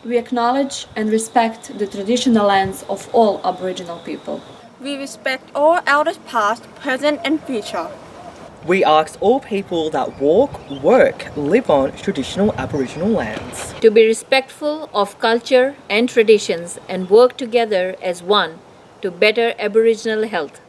We acknowledge and respect the traditional lands of all Aboriginal people. We respect all elders past, present and future. We ask all people that walk, work, live on traditional Aboriginal lands to be respectful of culture and traditions and work together as one to better Aboriginal health.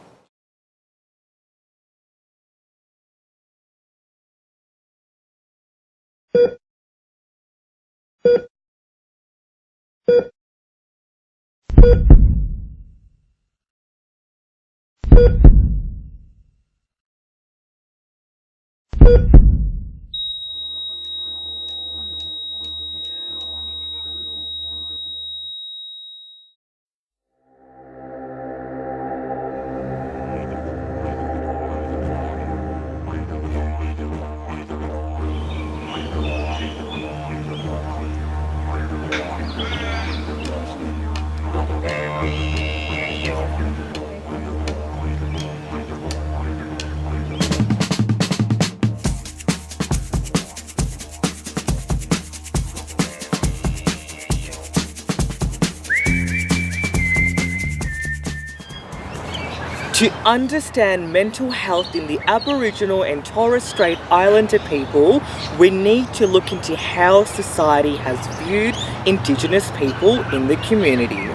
To understand mental health in the Aboriginal and Torres Strait Islander people, we need to look into how society has viewed Indigenous people in the community.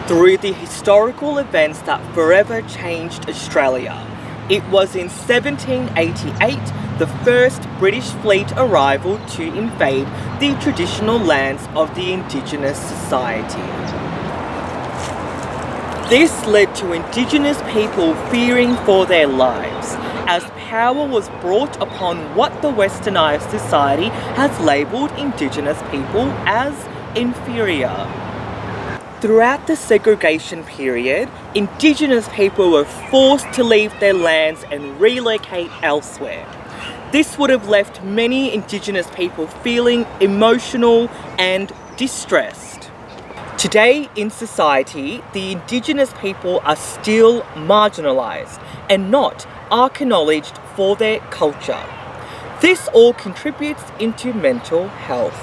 Through the historical events that forever changed Australia. It was in 1788 the first British fleet arrival to invade the traditional lands of the Indigenous society. This led to Indigenous people fearing for their lives, as power was brought upon what the westernised society has labelled Indigenous people as inferior. Throughout the segregation period, Indigenous people were forced to leave their lands and relocate elsewhere. This would have left many Indigenous people feeling emotional and distressed. Today in society, the Indigenous people are still marginalised and not acknowledged for their culture. This all contributes into mental health.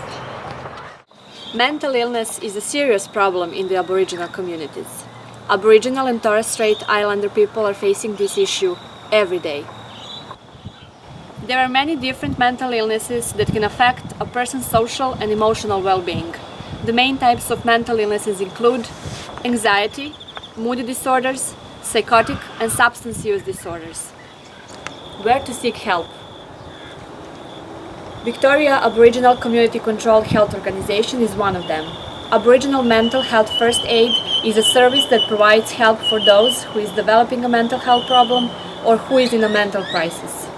Mental illness is a serious problem in the Aboriginal communities. Aboriginal and Torres Strait Islander people are facing this issue every day. There are many different mental illnesses that can affect a person's social and emotional well-being. The main types of mental illnesses include anxiety, mood disorders, psychotic and substance use disorders. Where to seek help? Victoria Aboriginal Community Controlled Health Organization is one of them. Aboriginal Mental Health First Aid is a service that provides help for those who is developing a mental health problem or who is in a mental crisis.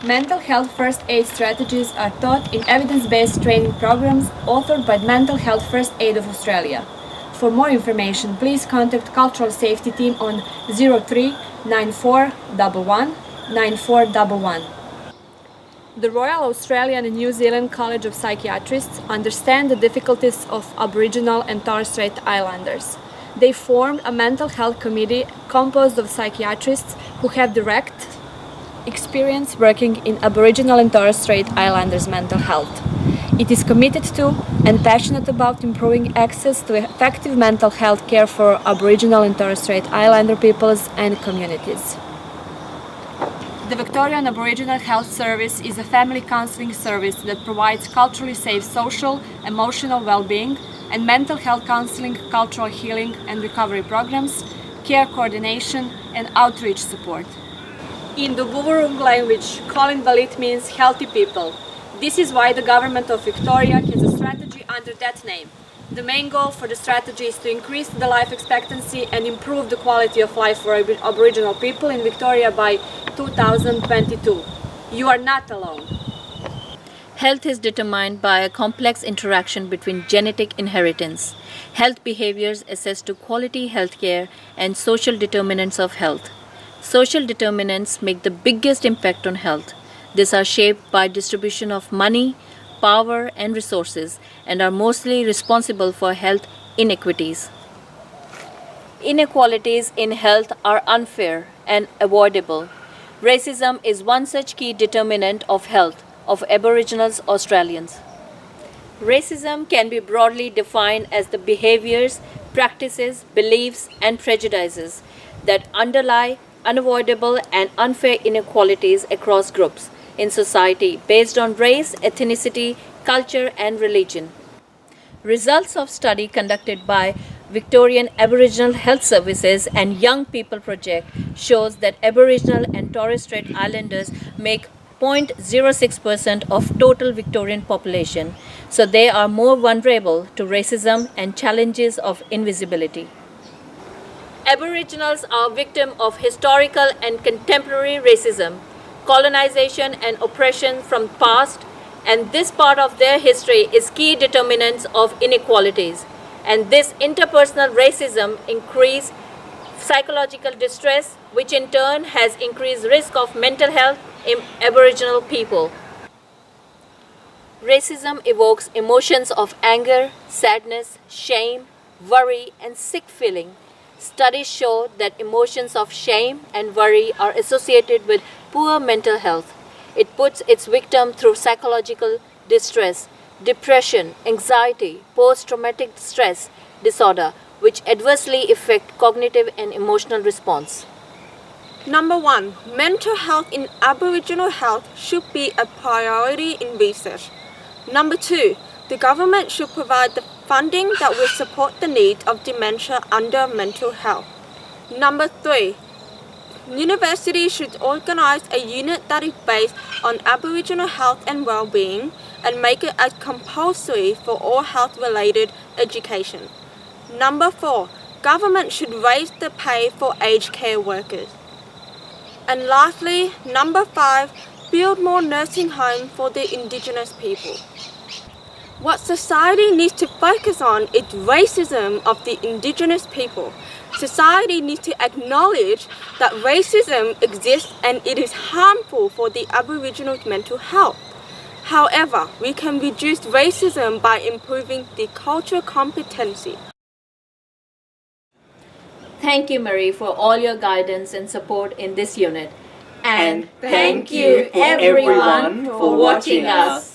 Mental health first aid strategies are taught in evidence-based training programs authored by Mental Health First Aid of Australia. For more information, please contact Cultural Safety Team on 03 9411 9411. The Royal Australian and New Zealand College of Psychiatrists understand the difficulties of Aboriginal and Torres Strait Islanders. They formed a mental health committee composed of psychiatrists who have direct experience working in Aboriginal and Torres Strait Islanders' mental health. It is committed to and passionate about improving access to effective mental health care for Aboriginal and Torres Strait Islander peoples and communities. The Victorian Aboriginal Health Service is a family counselling service that provides culturally safe social, emotional well-being and mental health counselling, cultural healing and recovery programs, care coordination and outreach support. In the Wurrung language, Colin Balit means healthy people. This is why the Government of Victoria has a strategy under that name. The main goal for the strategy is to increase the life expectancy and improve the quality of life for Aboriginal people in Victoria by 2022. You are not alone. Health is determined by a complex interaction between genetic inheritance, health behaviors assessed to quality healthcare, and social determinants of health. Social determinants make the biggest impact on health. These are shaped by distribution of money, power and resources and are mostly responsible for health inequities. Inequalities in health are unfair and avoidable. Racism is one such key determinant of health of Aboriginal Australians. Racism can be broadly defined as the behaviors, practices, beliefs, and prejudices that underlie unavoidable and unfair inequalities across groups in society based on race, ethnicity, culture, and religion. Results of study conducted by Victorian Aboriginal Health Services and Young People Project shows that Aboriginal and Torres Strait Islanders make 0.06% of total Victorian population, so they are more vulnerable to racism and challenges of invisibility. Aboriginals are victims of historical and contemporary racism, colonization and oppression from past, and this part of their history is key determinants of inequalities. And this interpersonal racism increases psychological distress, which in turn has increased risk of mental health in Aboriginal people. Racism evokes emotions of anger, sadness, shame, worry, and sick feeling. Studies show that emotions of shame and worry are associated with poor mental health. It puts its victim through psychological distress, depression, anxiety, post-traumatic stress disorder, which adversely affect cognitive and emotional response. Number 1. Mental health in Aboriginal health should be a priority in research. Number 2. The government should provide the funding that will support the needs of dementia under mental health. Number 3. Universities should organize a unit that is based on Aboriginal health and well-being and make it as compulsory for all health-related education. Number 4. Government should raise the pay for aged care workers. And lastly, number 5. Build more nursing homes for the Indigenous people. What society needs to focus on is racism of the Indigenous people. Society needs to acknowledge that racism exists and it is harmful for the Aboriginals' mental health. However, we can reduce racism by improving the cultural competency. Thank you, Marie, for all your guidance and support in this unit. And thank you everyone for watching us.